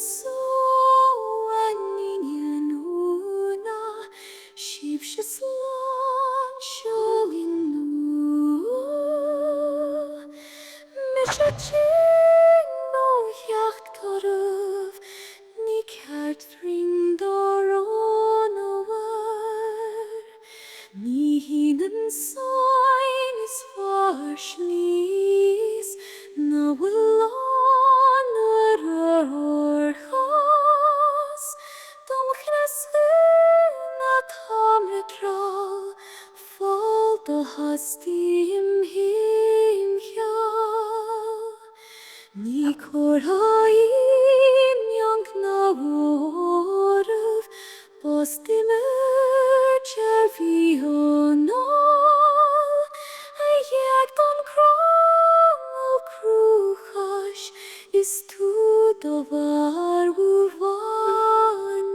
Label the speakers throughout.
Speaker 1: so an inghean una sheep slan showing nu misfortunes no yacht korf ni kert ring doron over inghean sign is varslis na will honor has dom chresna tamretral fall the hastim himhal ni koraim young na orf postimer chervional jag don kral kruchash is tu dovar vanish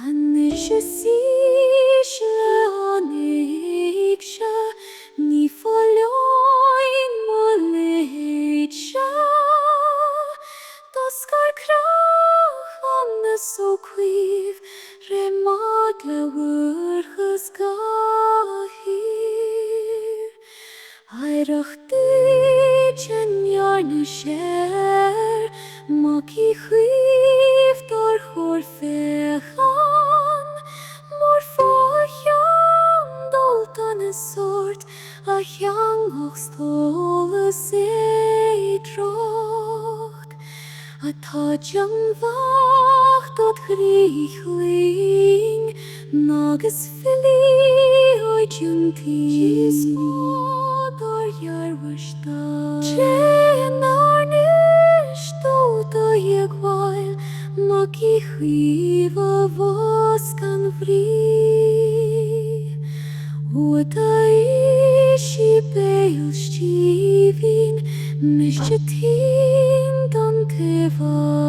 Speaker 1: anish sish aniksha ni folloin molecha doskar krach on the so quiv remagle wurges gahir Airach dichen jarne sher Maki chwif dar chor fechan Mor focham doltan is sort A young och stole sig drocht A tajam wacht dot griechling Nages fili oi junti Dar jarvashta Chen arnish Tota jegwail Maki chwiva vaskan vri Uta ishi beil stivin Mishetin dan teva